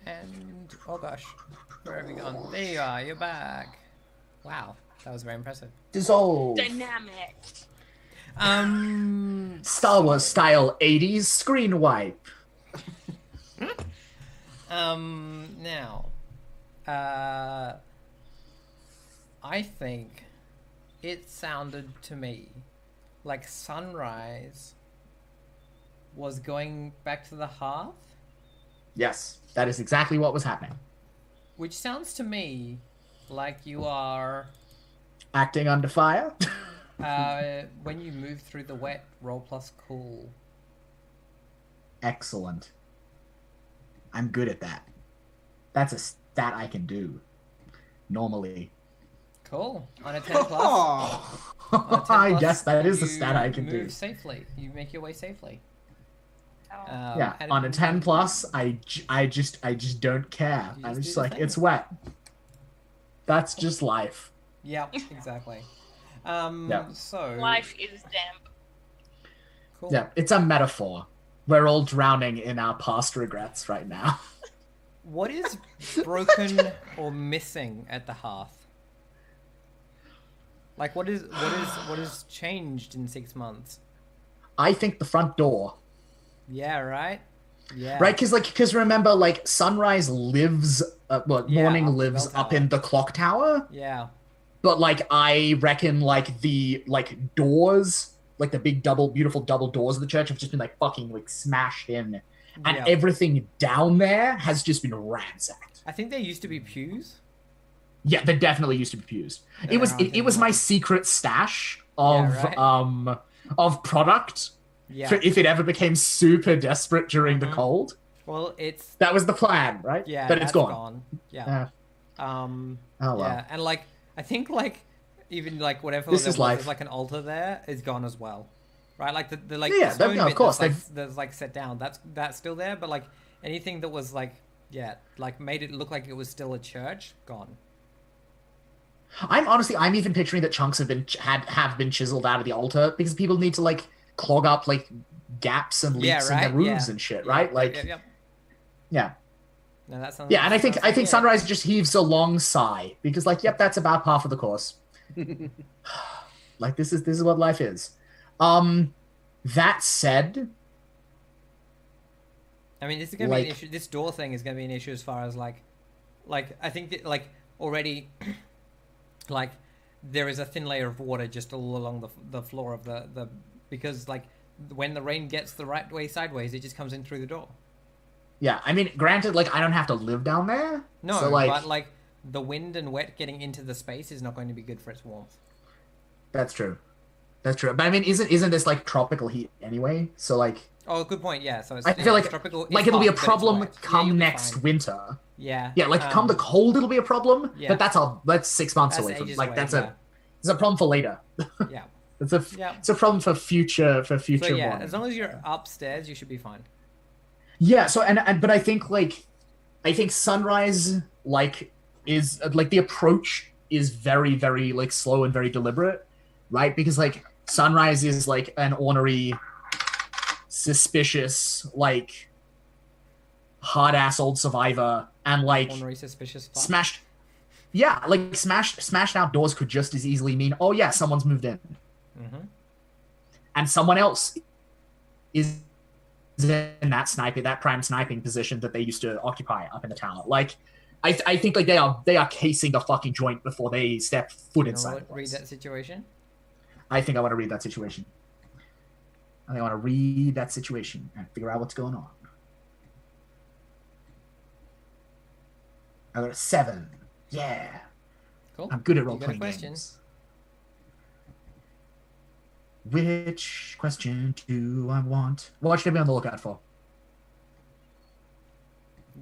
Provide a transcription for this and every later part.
And oh gosh, where have you gone? There you are. You're back. Wow, that was very impressive. Dissolve. Dynamic. Star Wars style 80s screen wipe. Now, uh, I think it sounded to me like Sunrise was going back to the hearth, Yes, that is exactly what was happening. which sounds to me like you are. Acting under fire. When you move through the wet, roll plus cool. Excellent. I'm good at that. That's a stat I can do. Normally. Cool. On a 10 plus. On a 10 plus, Yes, that is a you stat I can do. move safely. You make your way safely. Oh. Yeah, and on a 10 plus, I just don't care. You I'm just just do the like, thing. it's wet. That's just life. Yeah, exactly. Yeah. So Life is damp. cool. Yeah, it's a metaphor. We're all drowning in our past regrets right now. What is broken or missing at the hearth? Like, what is changed in 6 months? I think the front door. Yeah, right. Yeah. Right, because remember, like, sunrise lives, Yeah, morning up the lives bell up tower. in the clock tower. Yeah. But like, I reckon like the doors, like the big beautiful double doors of the church have just been like fucking like smashed in, and Yeah. everything down there has just been ransacked. I think there used to be pews. Yeah, there definitely used to be pews. There It was aren't it was my anymore. secret stash of Yeah, of product. Yeah. For if it ever became super desperate during the cold. Well, it's That was the plan, right? yeah, But it's that's gone. Yeah. Oh well. Yeah, and like I think like even like whatever This there is was, life. there's like an altar there is gone as well, right? Like the like Yeah, the stone of bit course, that's like set down. That's still there, but like anything that was like like made it look like it was still a church, gone. I'm even picturing that chunks have been chiseled out of the altar because people need to like clog up like gaps and Yeah, leaks in right. their roofs Yeah. and shit, Yeah, right? Like yeah. yeah. No, that sounds Yeah, and I sounds think good. Sunrise just heaves a long sigh because like, yep, that's about par for the course. Like this is what life is. That said, I mean, this is gonna be an like- issue. This door thing is gonna be an issue as far as like I think that like already, like there is a thin layer of water just all along the floor of the because like when the rain gets the right way sideways, it just comes in through the door. yeah, I mean, granted, like I don't have to live down there. No, so, like, but like the wind and wet getting into the space is not going to be good for its warmth. that's true. That's true. But I mean, isn't this like tropical heat anyway? So like Oh, good point. Yeah, so it's, I feel like tropical. It's like it'll be a hot, but it's problem wet. Yeah, come you'll be next fine. winter. Yeah. Yeah, like come the cold, it'll be a problem. yeah. But that's 6 months That's away from ages like away, that's yeah. it's a problem for later. Yeah. It's a Yeah. it's a problem for future So yeah, warming. as long as you're upstairs, you should be fine. Yeah, so and but I think sunrise like is like the approach is very very like slow and very deliberate, right? Because like sunrise is like an ornery, suspicious, like hard ass old survivor, and like Ornery, suspicious. Fuck. smashed. Yeah, like smashed outdoors could just as easily mean, oh yeah, someone's moved in, and someone else is in that prime sniping position that they used to occupy up in the tower. Like, I think like they are casing the fucking joint before they step foot You inside. wanna the read place. that situation? I think I want to read that situation. I think I want to read that situation and figure out what's going on. I got a 7. Yeah. Cool. I'm good at You role got a playing question? games. Which question do I want? What should I be on the lookout for?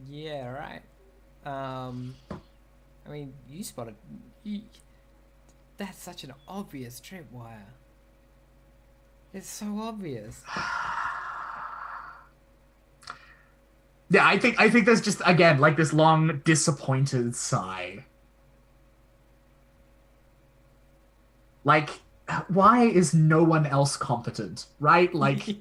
Yeah, right. I mean, you spotted. That's such an obvious tripwire. It's so obvious. Yeah, I think there's just again like this long disappointed sigh. Like why is no one else competent, right? Like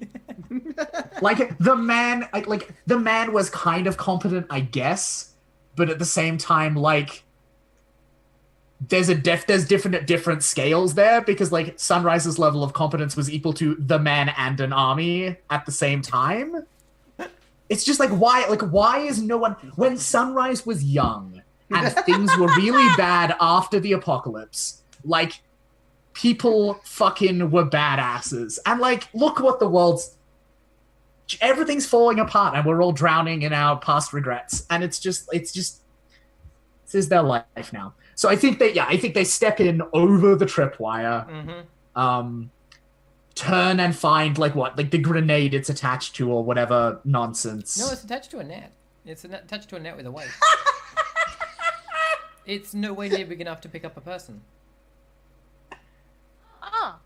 the man, like the man was kind of competent, I guess, but at the same time, like there's different scales there because like Sunrise's level of competence was equal to the man and an army at the same time. It's just like why is no one when Sunrise was young and things were really bad after the apocalypse, like people fucking were badasses. And like look what the world's everything's falling apart and we're all drowning in our past regrets. And it's just this is their life now. So I think they step in over the tripwire, turn and find like the grenade it's attached to or whatever nonsense. No, it's attached to a net. It's attached to a net with a weight. It's nowhere near big enough to pick up a person. Ah.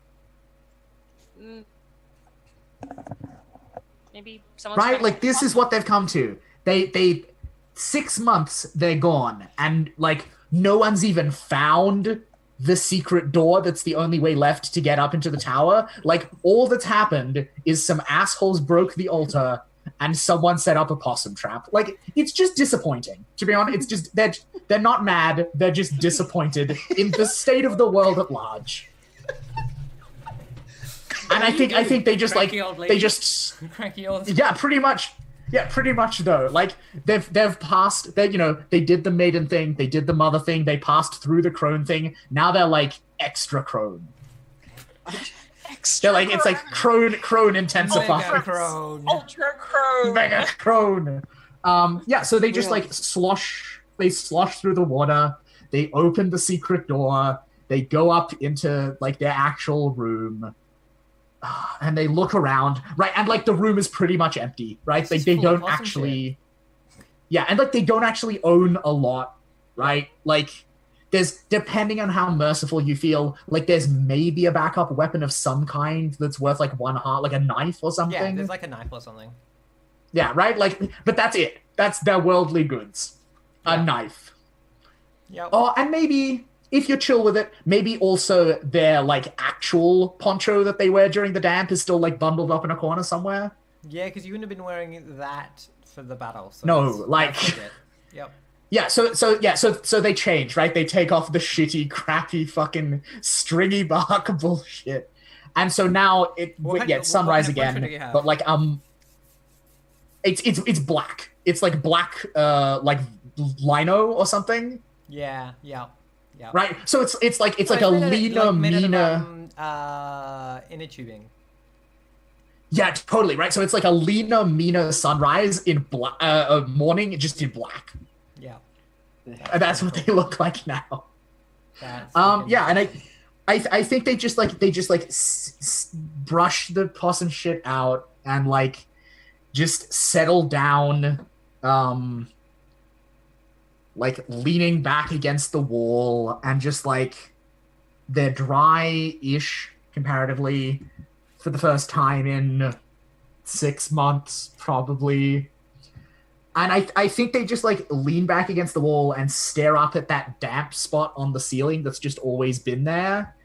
Maybe someone's right, like this is what they've come to. They 6 months they're gone, and like no one's even found the secret door that's the only way left to get up into the tower. Like all that's happened is some assholes broke the altar and someone set up a possum trap. Like it's just disappointing, to be honest. It's just they're not mad, they're just disappointed in the state of the world at large. And I think they just like they just yeah, pretty much though. Like they've passed they they did the maiden thing, they did the mother thing, they passed through the crone thing. Now they're like extra crone. They're like it's like crone intensified. Mega crone. Ultra crone. Mega crone. Yeah, so they just like slosh through the water, they open the secret door, they go up into like their actual room. And they look around, right? And like the room is pretty much empty, right? Like they don't actually, yeah, and like they don't actually own a lot, right? Like there's, depending on how merciful you feel, like there's maybe a backup weapon of some kind that's worth like 1 heart, like a knife or something. Yeah, there's like a knife or something. Yeah, right. Like, but that's it. That's their worldly goods. A knife. Yeah. Oh, and maybe, if you're chill with it, maybe also their, like, actual poncho that they wear during the damp is still, like, bundled up in a corner somewhere. Yeah, because you wouldn't have been wearing that for the battle. So no, like... Yep. Yeah, so they change, right? They take off the shitty, crappy, fucking stringy bark bullshit. And so now it's Sunrise again, but, like, it's black. It's, like, black, like, lino or something. Yeah. Right, so it's like a leaner, meaner inner tubing. Yeah, totally right. So it's like a leaner, meaner Sunrise in morning, just in black. Yeah, and that's what they look like now. Yeah, and I think they just brush the possum shit out and like just settle down. Like leaning back against the wall and just like they're dry-ish comparatively for the first time in 6 months probably. And I think they just like lean back against the wall and stare up at that damp spot on the ceiling that's just always been there.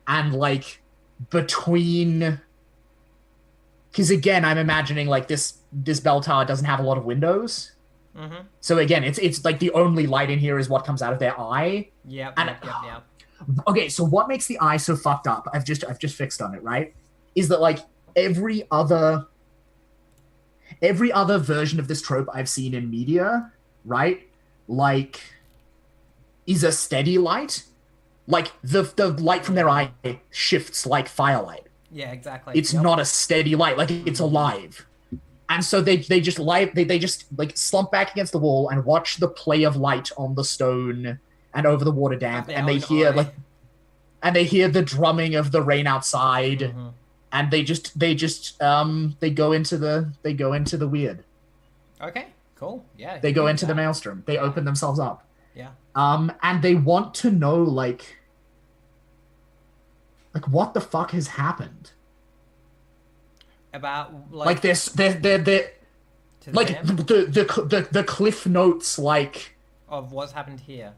And like between, because again, I'm imagining like this bell tower doesn't have a lot of windows. Mm-hmm. So again, it's like the only light in here is what comes out of their eye. Yeah. Okay, so what makes the eye so fucked up? I've just fixed on it, right? Is that like every other version of this trope I've seen in media, right? Like, is a steady light. Like the light from their eye shifts like firelight. Yeah, exactly. It's not a steady light, like it's alive. And so they just slump back against the wall and watch the play of light on the stone and over the water damp, and they hear the drumming of the rain outside, and they go into the weird. Okay, cool. Yeah. They go into the maelstrom. They open themselves up. Yeah. And they want to know like what the fuck has happened. About like this, the cliff notes like of what's happened here,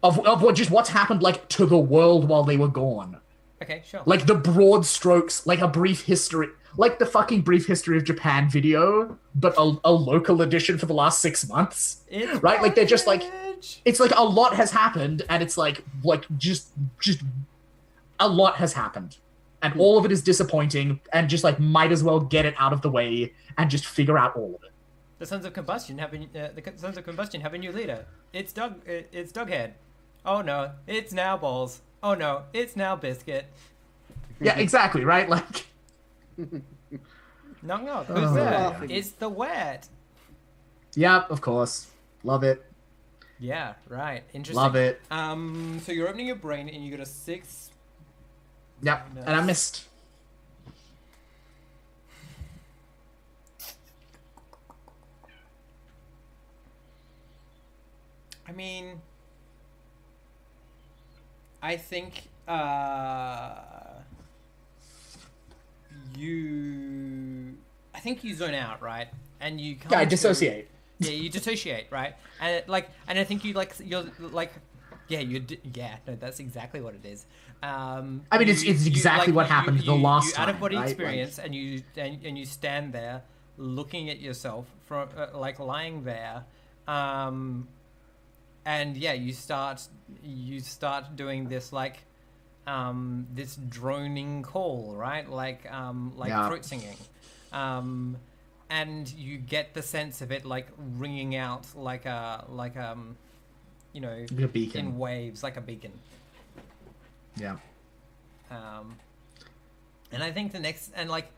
of what's happened like to the world while they were gone, Okay, sure. Like the broad strokes, like a brief history, like the fucking brief history of Japan video, but a local edition for the last 6 months, It's right? Like they're just like, garbage. it's like a lot has happened, and it's like just a lot has happened, and all of it is disappointing, and just like might as well get it out of the way and just figure out all of it. The Sons of Combustion have a new leader. It's Dughead. Oh no, it's now Balls. Oh no, it's now Biscuit. Yeah, exactly, right? Like, No, who's that? It's the Wet. yeah, of course, love it, Yeah, right. Interesting. love it. So you're opening your brain and you got a 6. Yep, and I missed. I mean, I think you zone out, right? And you come Yeah, I into- dissociate. Yeah, you dissociate, right? And and I think you're like, yeah, no, that's exactly what it is. I mean, it's exactly what happened the last time, out of body right? experience, and you stand there looking at yourself from like lying there, and yeah, you start doing this like this droning call, right? Like Yeah. throat singing. And you get the sense of it like ringing out like you know, Like a beacon. in waves, like a beacon. Yeah. And I think the next, and like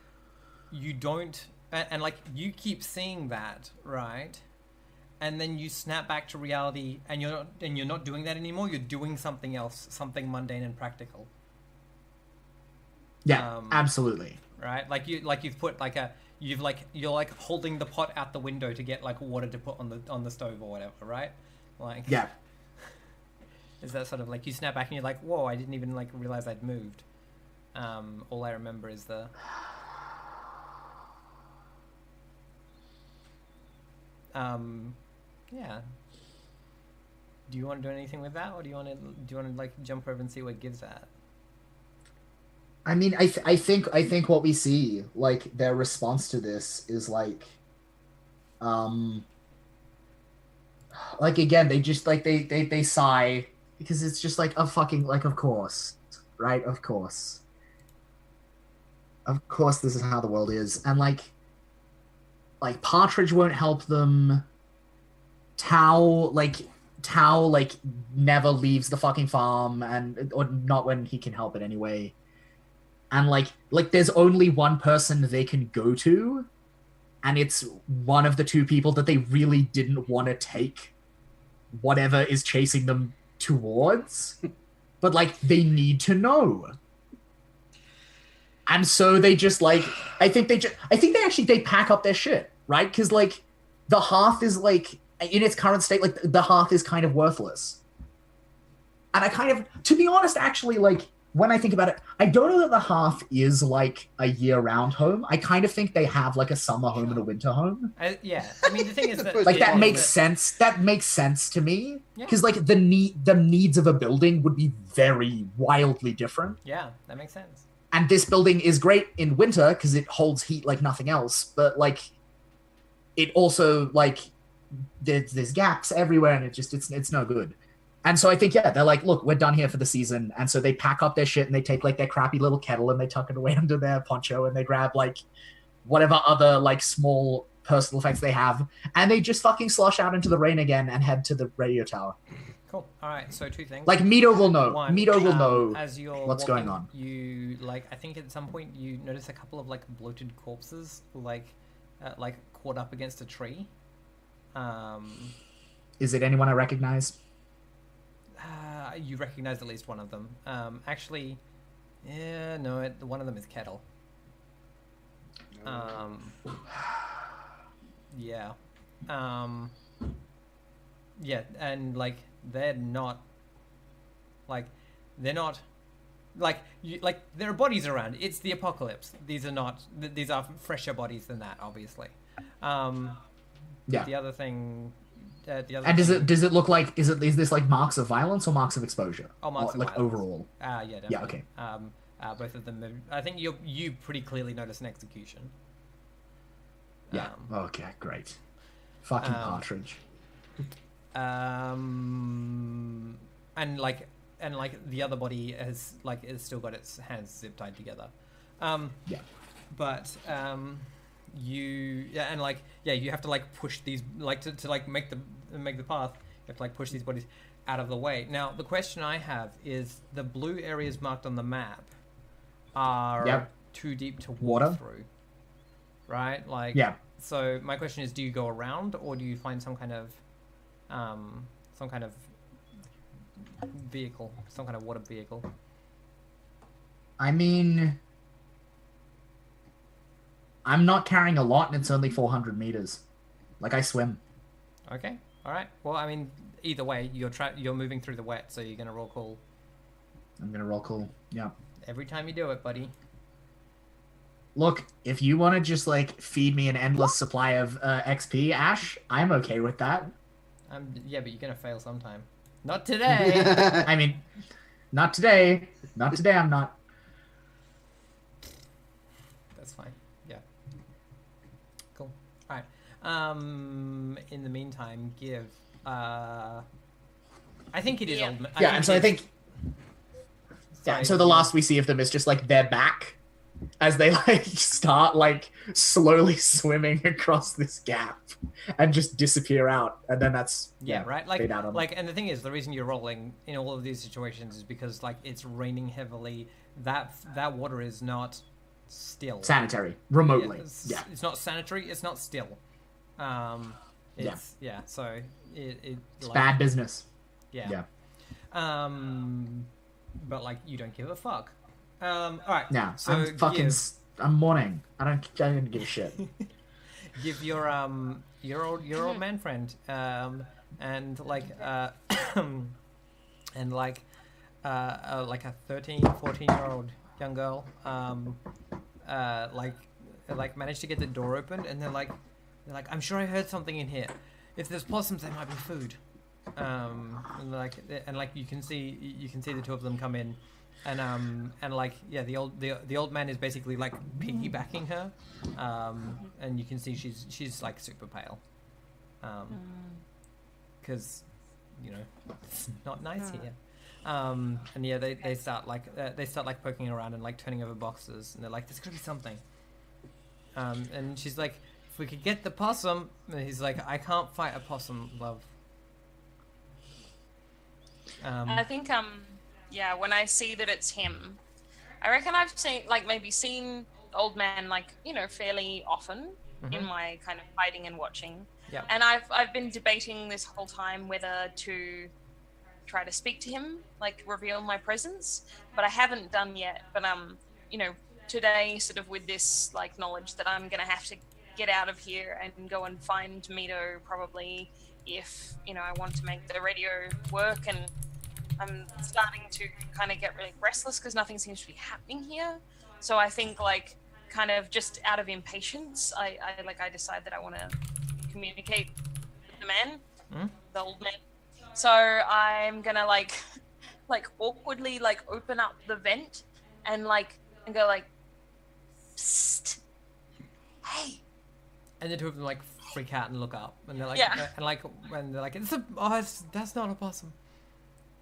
you don't, and like you keep seeing that, right? And then you snap back to reality, and you're not doing that anymore. You're doing something else, something mundane and practical. Yeah, absolutely. Right? You've put like you're like holding the pot out the window to get like water to put on the stove or whatever, right? Like, Yeah. is that sort of like you snap back and you're like, whoa, I didn't even like realize I'd moved. All I remember is the yeah. Do you want to do anything with that, or do you want to like jump over and see what gives that? I mean, I think what we see, like their response to this is like again, they just like they sigh because it's just like a fucking like of course, right? Of course this is how the world is, and like Partridge won't help them. Tao never leaves the fucking farm, or not when he can help it anyway. And like there's only one person they can go to, and it's one of the two people that they really didn't want to take whatever is chasing them towards, but like they need to know. And so they just like I think they pack up their shit, right? Because like the hearth is like in its current state, like the hearth is kind of worthless. And I kind of, to be honest, actually, like when I think about it, I don't know that the hearth is like a year-round home. I kind of think they have like a summer home and a winter home. Yeah, I mean the thing is that Like that makes sense. That makes sense to me Yeah. because like the needs of a building would be very wildly different. Yeah, that makes sense. And this building is great in winter because it holds heat like nothing else. But like, it also like there's gaps everywhere, and it's no good. And so I think, yeah, they're like, look, we're done here for the season. And so they pack up their shit and they take like their crappy little kettle and they tuck it away under their poncho and they grab like whatever other like small personal effects they have. And they just fucking slosh out into the rain again and head to the radio tower. Cool. All right. So 2 things. Like Mito will know. One, Mito will know as you're what's walking, going on. You like, I think at some point you notice a couple of like bloated corpses like caught up against a tree. Is it anyone I recognize? You recognize at least one of them. Actually, yeah, no, one of them is Kettle. Yeah. Yeah, and like they're not like there are bodies around. It's the apocalypse. These are fresher bodies than that, obviously. Yeah. The other thing. And does it look like is this like marks of violence or marks of exposure? Oh, marks of like violence. overall. Yeah, definitely. Yeah, okay. Both of them. I think you pretty clearly notice an execution. Yeah. Okay. Great. Fucking partridge. And like the other body has still got its hands zip tied together. Yeah. But you have to like push these to like make the path. You have to like push these bodies out of the way. Now the question I have is the blue areas marked on the map are too deep to walk through, right? Like So my question is, do you go around or do you find some kind of vehicle, some kind of water vehicle? I mean, I'm not carrying a lot, and it's only 400 meters. Like, I swim. Okay, all right. Well, I mean, either way, you're moving through the wet, so you're gonna roll cool. I'm gonna roll cool. Yeah. Every time you do it, buddy. Look, if you want to just like feed me an endless supply of XP, Ash, I'm okay with that. Yeah, but you're gonna fail sometime. Not today. I mean, not today. Not today. I'm not. That's fine. Yeah. Cool. All right. In the meantime, give. I think it is old. Yeah, and so I think. Yeah, so the last we see of them is just like their back, as they like start like slowly swimming across this gap and just disappear out, and then that's right. Like and the thing is, the reason you're rolling in all of these situations is because like it's raining heavily. That water is not still sanitary remotely. It's not sanitary. It's not still. So it's like, bad business. Yeah. But like you don't give a fuck. All right. Yeah. So I'm mourning. I don't give a shit. Give your old man friend and like and like a 13, 14-year-old young girl like managed to get the door opened, and they're like I'm sure I heard something in here. If there's possums, there might be food. And you can see the two of them come in, and the old man is basically like piggybacking her, and you can see she's like super pale, because it's not nice here. And yeah, they start like poking around and like turning over boxes, and they're like, there's gotta be something. And she's like, if we could get the possum, and he's like, I can't fight a possum, love. I think when I see that it's him, I reckon I've seen old man fairly often in my kind of hiding and watching. Yeah. And I've been debating this whole time whether to try to speak to him, like reveal my presence, but I haven't done yet. But today, sort of with this like knowledge that I'm gonna have to get out of here and go and find Mito probably, if I want to make the radio work, and I'm starting to kind of get really restless because nothing seems to be happening here. So I think like kind of just out of impatience, I decide that I want to communicate with the man, the old man. So I'm gonna like awkwardly like open up the vent and go like, psst, hey. And the two of them like freak out and look up, and they're like, that's not a possum.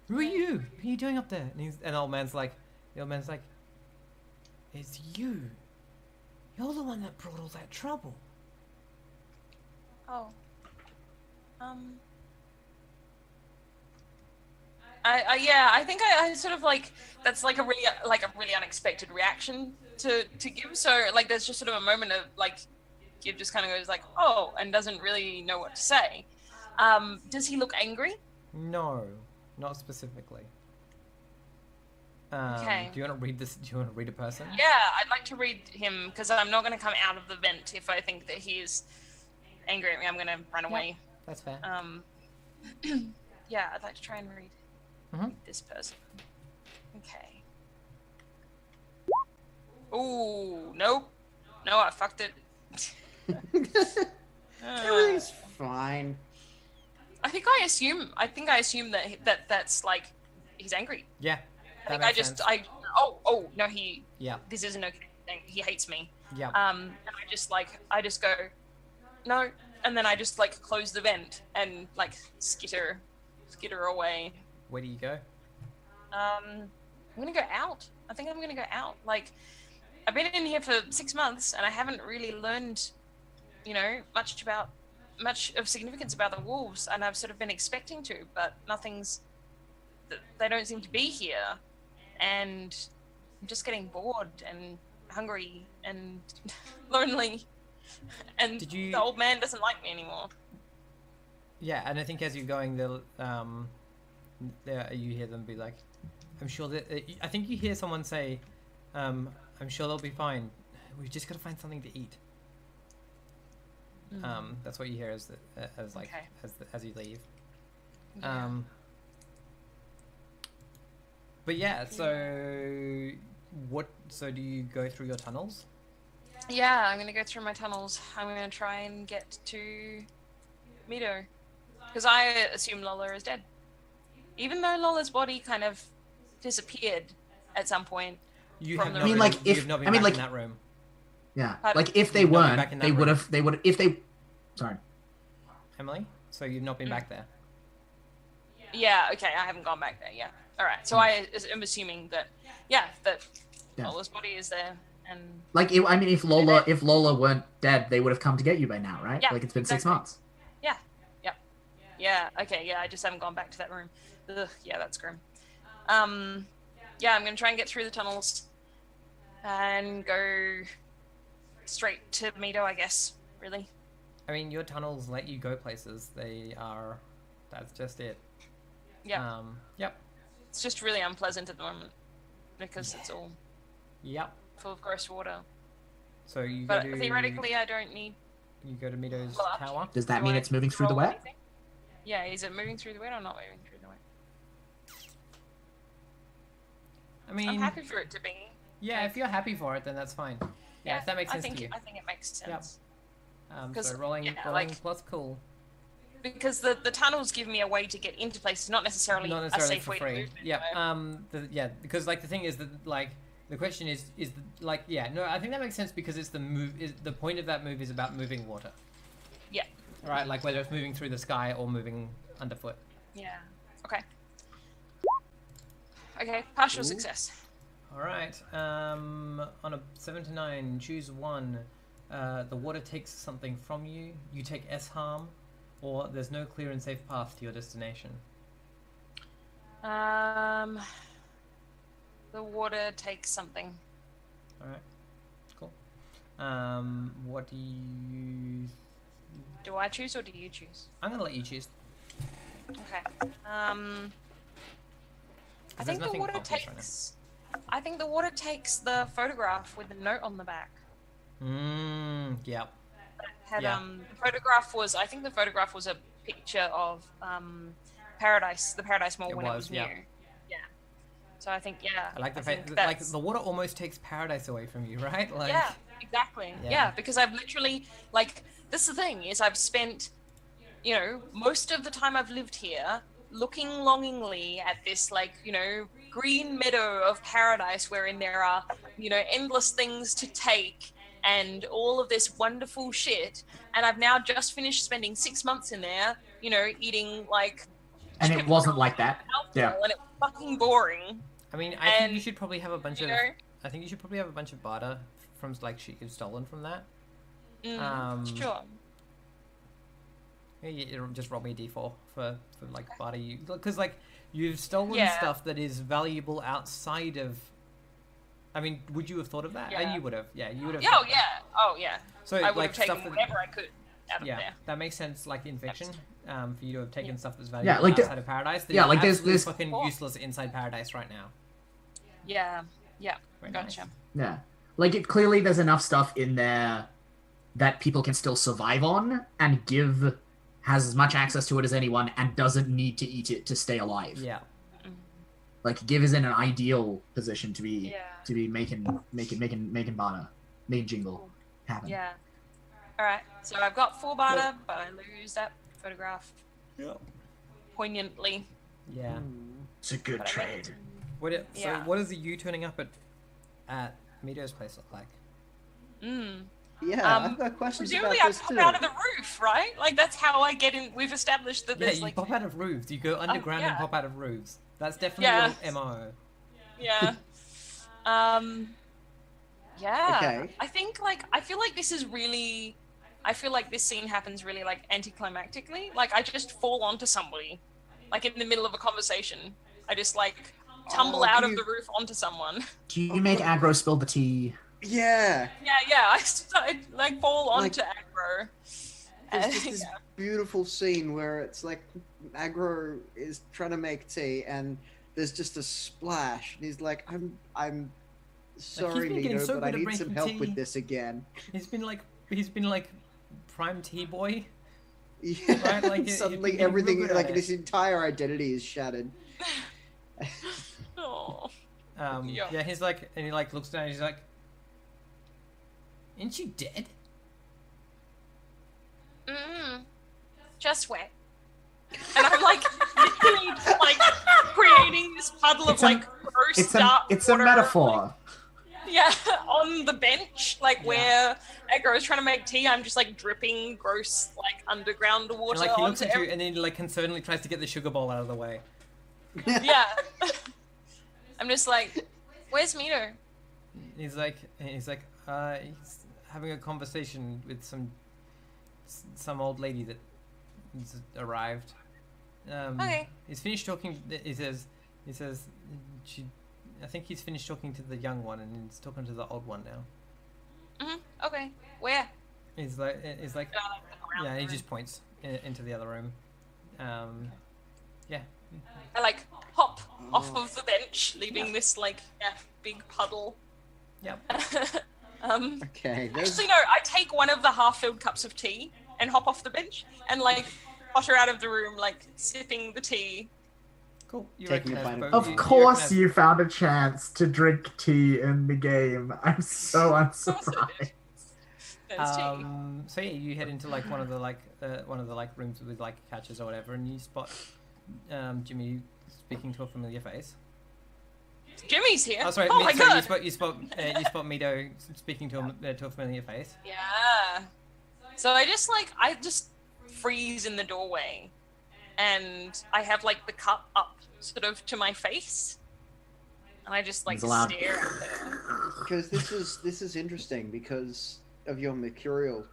Who are you? What are you doing up there? And the old man's like, it's you. You're the one that brought all that trouble. Oh. I think I sort of like, that's like a really unexpected reaction to give. So like there's just sort of a moment of like, Give just kind of goes like, oh, and doesn't really know what to say. Does he look angry? No, not specifically. Okay. Do you want to read this? Do you want to read a person? Yeah, I'd like to read him because I'm not going to come out of the vent if I think that he is angry at me. I'm going to run away. That's fair. Yeah, I'd like to try and read this person. Okay. Ooh, nope. No, I fucked it. Everything's fine. I think I assume that that's like he's angry. Yeah. I oh no, he. Yeah. This isn't okay. He hates me. Yeah. And I just go, no, and then I just like close the vent and like skitter away. Where do you go? I'm gonna go out. I think I'm gonna go out. Like, I've been in here for 6 months and I haven't really learned, much of significance about the wolves, and I've sort of been expecting to, but they don't seem to be here, and I'm just getting bored and hungry and lonely, and the old man doesn't like me anymore. Yeah, and I think as you're going, you hear them be like, I'm sure that I think you hear someone say, I'm sure they'll be fine. We've just got to find something to eat. That's what you hear as you leave. Yeah. But yeah, so so do you go through your tunnels? Yeah, I'm gonna go through my tunnels. I'm gonna try and get to Mito, because I assume Lola is dead, even though Lola's body kind of disappeared at some point. You've not been back in that room. Yeah, Pardon? like if they You've not been weren't, back in that they would room. have. If they, sorry. Emily, so you've not been back there. Yeah, okay, I haven't gone back there. Yeah, all right. So I am assuming that, that Lola's body is there, and like if Lola weren't dead, they would have come to get you by now, right? Yeah, like it's been 6 exactly. months. Yeah. Okay. Yeah, I just haven't gone back to that room. Ugh, yeah, that's grim. Yeah, I'm gonna try and get through the tunnels and go straight to Mito, I guess. Really. I mean, your tunnels let you go places. That's just it. Yeah. Yep. It's just really unpleasant at the moment because it's all full of gross water. So you But go to... theoretically, I don't need... You go to Mito's tower? Does that Do mean I it's moving through the roll wet? anything? Yeah, is it moving through the wet or not moving through the wet? I mean... I'm happy for it to be. Yeah, if you're happy for it, then that's fine. Yeah, if that makes sense to you. I think it makes sense. So rolling plus cool. Because the tunnels give me a way to get into places, not necessarily a safe for way free. to move. Yeah. Because like the thing is that like the question is like I think that makes sense because it's the point of that move is about moving water. Yeah. Right, like whether it's moving through the sky or moving underfoot. Yeah. Okay. Okay, partial success. All right. On a 7 to 9, choose one. The water takes something from you. You take S harm, or there's no clear and safe path to your destination. The water takes something. All right. Cool. What do you? Do I choose or do you choose? I'm gonna let you choose. Okay. I think the water takes. I think the water takes the photograph with the note on the back. Yep. The photograph was. I think the photograph was a picture of Paradise, the Paradise Mall when it was new. Yeah. So I think I like the fact that like the water almost takes paradise away from you, right? Like. Yeah. Exactly. Yeah, because I've literally this is the thing is I've spent, most of the time I've lived here looking longingly at this green meadow of paradise wherein there are, endless things to take and all of this wonderful shit. And I've now just finished spending 6 months in there, eating and it wasn't like that. Yeah. And it was fucking boring. I mean, I think you should probably have a bunch of barter from shit you've stolen from that. Sure. You just roll me a d4 for barter you, because you've stolen stuff that is valuable outside of. I mean, would you have thought of that? Yeah. You would have. Yeah, you would have. Oh yeah. So I would have taken stuff whatever I could out of there. That makes sense. Like in fiction, for you to have taken stuff that's valuable outside of paradise. There's this fucking useless inside paradise right now. Yeah. Very Gotcha. Nice. Yeah. Clearly there's enough stuff in there that people can still survive on, and Give has as much access to it as anyone and doesn't need to eat it to stay alive. Yeah. Give is in an ideal position to be making barter, making jingle happen. Yeah. Alright, so I've got 4 barter, but I lose that photograph. Yeah. Poignantly. Yeah. It's a good trade. Yeah. What is the you turning up at Mito's place look like? Yeah, I've got questions Presumably about I this pop too. out of the roof, right? Like that's how I get in. We've established that Yeah, there's you like, pop out of roofs. You go underground and yeah. pop out of roofs. That's definitely Yeah. your MO. yeah. Yeah. Okay. I think like I feel like this is really. I feel like this scene happens really like anticlimactically. Like I just fall onto somebody, like in the middle of a conversation. I just like tumble out of the roof onto someone. Do you make aggro spill the tea? Yeah. Yeah. I like fall Like- onto aggro. There's just this beautiful scene where it's like Agro is trying to make tea and there's just a splash and he's like, I'm sorry, been getting Nito, so but I good at need some making help with tea." this again. He's been like prime tea boy. Yeah. Right, like, Suddenly you're getting real everything, good at like it. his entire identity is shattered. Oh. Yeah. Yeah. He's like, and he like looks down. And he's like, "Isn't she dead?" Just wet. And I'm like literally like creating this puddle of like gross dark It's a water, metaphor. yeah, on the bench, like where Agro is trying to make tea. I'm just like dripping gross like underground And water like he looks onto at you, and then he like concernedly tries to get the sugar bowl out of the way. yeah. I'm just like, where's Mito? He's like, he's having a conversation with some old lady that has arrived. Okay. He's finished talking. He says, I think he's finished talking to the young one, and he's talking to the old one now. Okay. Where? He's like, Can I, like, look around yeah. the He room? just points into the other room. Yeah. I like hop off of the bench, leaving this like big puddle. Yep. Okay. Actually, no. I take one of the half-filled cups of tea and hop off the bench and like potter out of the room, like sipping the tea. Cool. You Taking a recognize bite of both- tea. Of course recognize- you found a chance to drink tea in the game. I'm so unsurprised. There's tea. So yeah, you head into like one of the rooms with like couches or whatever, and you spot Jimmy speaking to a familiar face. Jimmy's here. Oh, sorry. Oh my sorry, god. You spot Mito speaking to a familiar face. Yeah. So I just freeze in the doorway, and I have like the cup up sort of to my face, and I just like It's loud. stare at her. Because this is interesting because of your mercurial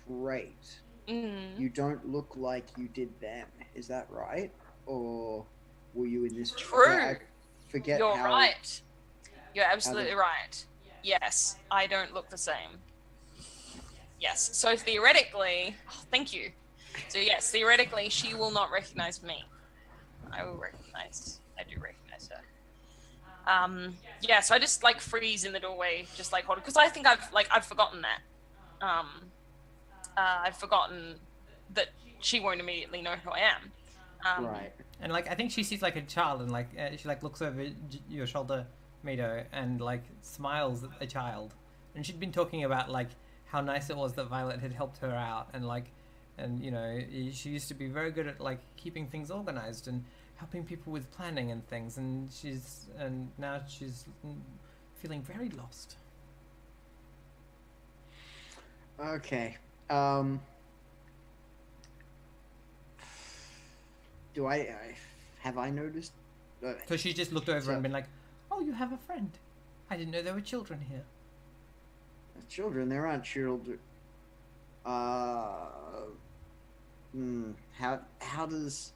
trait. You don't look like you did then. Is that right? Or were you in this? True. I forget. You're how... right. You're absolutely right. Yes, I don't look the same. Yes. So theoretically, thank you. So yes, theoretically, she will not recognize me. I do recognize her. Yeah. So I just like freeze in the doorway, just like hold it, because I think I've forgotten that. I've forgotten that she won't immediately know who I am. Right. And like I think she sees like a child, and like she like looks over your shoulder, Mito, and like smiles at the child. And she'd been talking about like how nice it was that Violet had helped her out, and like, and you know, she used to be very good at like keeping things organized and helping people with planning and things. And now she's feeling very lost. Okay. Do I have I noticed? So she just looked over So- and been like, "Oh, you have a friend. I didn't know there were children here." Children, there aren't children. How does?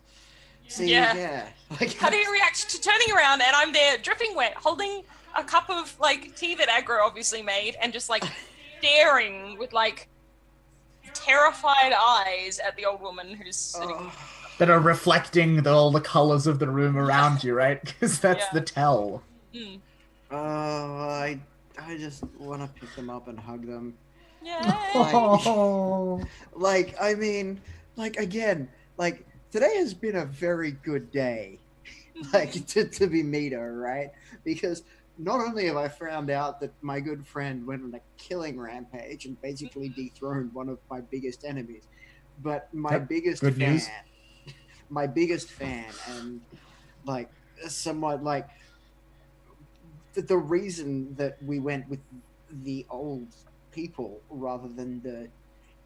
See, Yeah. Like, How do you react to turning around and I'm there dripping wet, holding a cup of like tea that Agro obviously made, and just like staring with like terrified eyes at the old woman who's sitting. That are reflecting all the colors of the room around you, right? Because that's Yeah. the tell. I just want to pick them up and hug them. Yeah. Oh. Like, I mean, like again, like today has been a very good day, like to be Mito, right? Because not only have I found out that my good friend went on a killing rampage and basically dethroned one of my biggest enemies, but my Yep, biggest good fan, news. my biggest fan, and like somewhat like the reason that we went with the old people rather than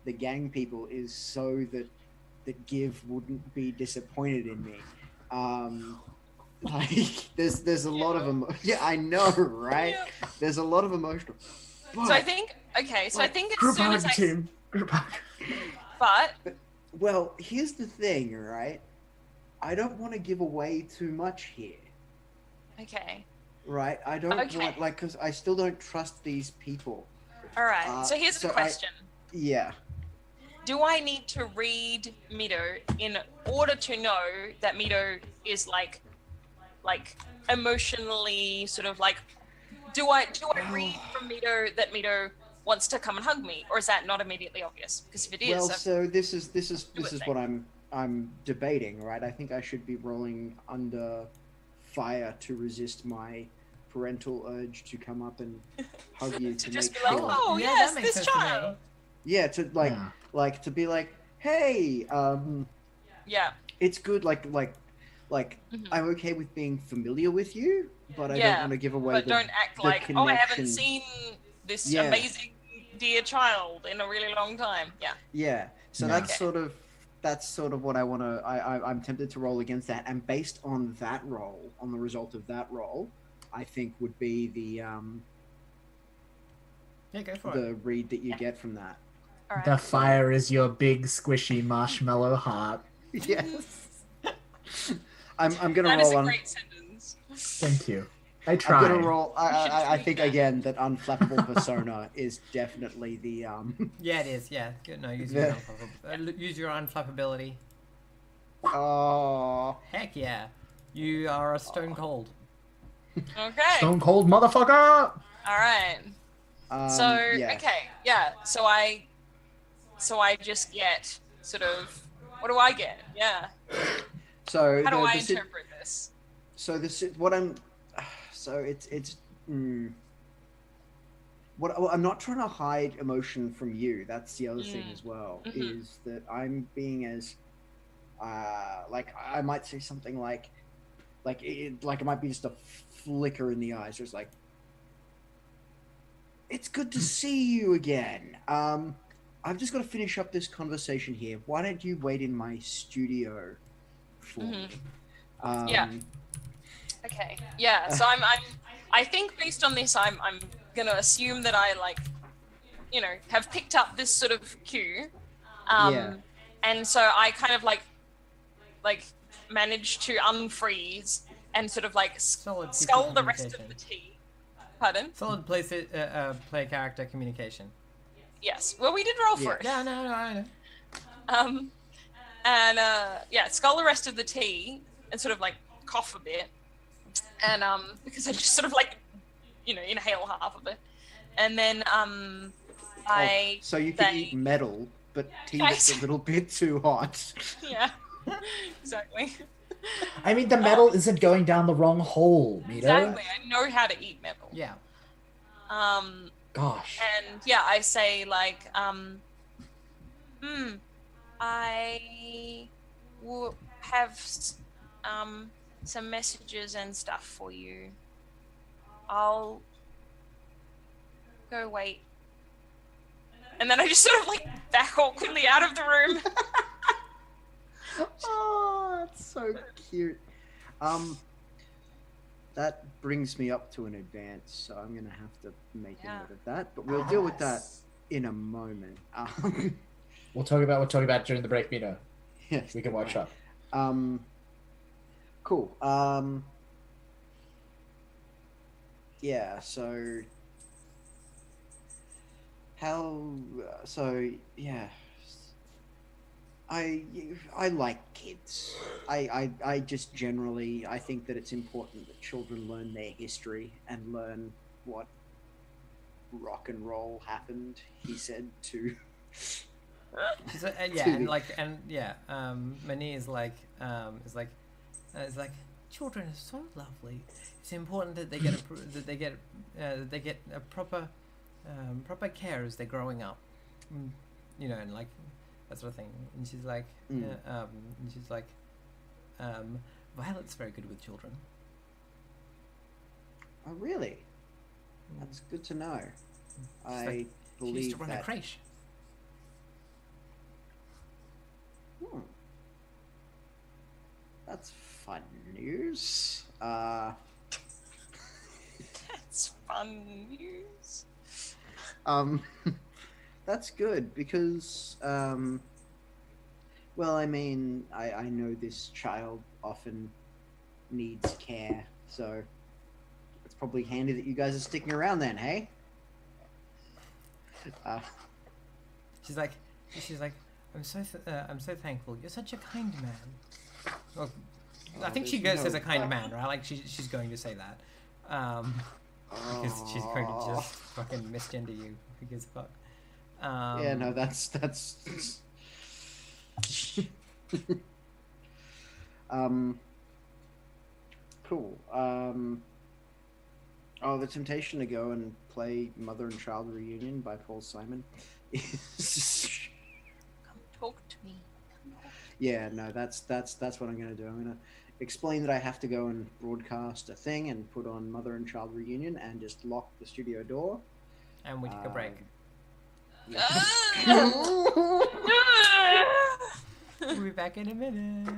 the gang people is so that Give wouldn't be disappointed in me. Like there's a lot of yeah, I know, right? Yeah. There's a lot of emotional. But, So I think okay. So I think as Group soon hug, as I team. Group hug. but well, here's the thing, right? I don't want to give away too much here, okay. right? I don't Okay. want because I still don't trust these people. All right. So here's so the question. Yeah. Do I need to read Mito in order to know that Mito is like emotionally sort of like do I read from Mito that Mito wants to come and hug me, or is that not immediately obvious? Because if it is, Well, I've- so this is it what I'm debating, right? I think I should be rolling under fire to resist my parental urge to come up and hug you to to just make be like, sure. oh Yeah, yes, that makes this sense to me. child. Yeah, to like to be like, hey, Yeah. it's good. Like Mhm. I'm okay with being familiar with you, but I Yeah, don't want to give away. But don't act the like, oh, I haven't connection. seen this Yeah. amazing dear child in a really long time. Yeah. Yeah, so Yeah. that's sort of what I want to. I'm tempted to roll against that, and based on that roll, on the result of that roll, I think would be the Yeah, go for it. the read that you get from that. All right. The fire is your big squishy marshmallow heart. Yes. I'm gonna That is roll a on. great sentence. Thank you. I I'm tried. gonna roll. I think that. again that unflappable persona is definitely the Yeah, it is. Yeah, good. No, use Yeah. use your unflappability. Oh. Heck yeah, you are a stone cold. Okay. Stone cold motherfucker! All right. So yeah. okay, yeah. So I just get sort of what do I get? Yeah. So How do I the sit- interpret this? So this is what I'm. So it's. What well, I'm not trying to hide emotion from you. That's the other thing as well. Mhm. Is that I'm being as, like I might say something like it might be just a flicker in the eyes. Or it's like, it's good to see you again. I've just got to finish up this conversation here. Why don't you wait in my studio for me? Yeah. Okay. Yeah. So I think based on this, I'm gonna assume that I have picked up this sort of cue. Yeah. And so I kind of like managed to unfreeze and sort of like Solid piece of scull the rest of the communication. tea. Pardon? Solid play character communication. Yes. Well, we did roll for it. Yeah, no, I know. Scull the rest of the tea and sort of like cough a bit, and because I just sort of like, inhale half of it, and then I So you can say- eat metal, but tea that's a little bit too hot. yeah, exactly. I mean, the metal isn't going down the wrong hole, Mito. Exactly. I know how to eat metal. Yeah. Gosh. And yeah, I say like, I will have some messages and stuff for you. I'll go wait. And then I just sort of like back awkwardly out of the room. Oh, that's so cute. That brings me up to an advance, so I'm gonna have to make a Yeah. note of that. But we'll deal with that in a moment. We'll talk about during the break, Mito. Yes. We can workshop. Cool. Yeah. So yeah. I like kids. I just generally I think that it's important that children learn their history and learn what rock and roll happened. He said to. So, Mani is like, children are so lovely. It's important that they get a proper care as they're growing up, and like that sort of thing. And she's like, Violet's very good with children. Oh, really? That's good to know. I She believe used to run a that. crèche. Hmm. That's fun news. That's fun news. Um, that's good because, well, I mean, I know this child often needs care, so it's probably handy that you guys are sticking around then, hey? She's like, I'm so thankful. You're such a kind man. Well, I think she there's goes as no- a kind man, right? Like she's going to say that, because she's going to just fucking misgender you. Who gives a fuck? Yeah, no, that's cool. Oh, the temptation to go and play Mother and Child Reunion by Paul Simon is Come talk to me. yeah, no, that's what I'm gonna do. I'm gonna explain that I have to go and broadcast a thing and put on Mother and Child Reunion and just lock the studio door. And we take a break. Yeah. We'll be back in a minute.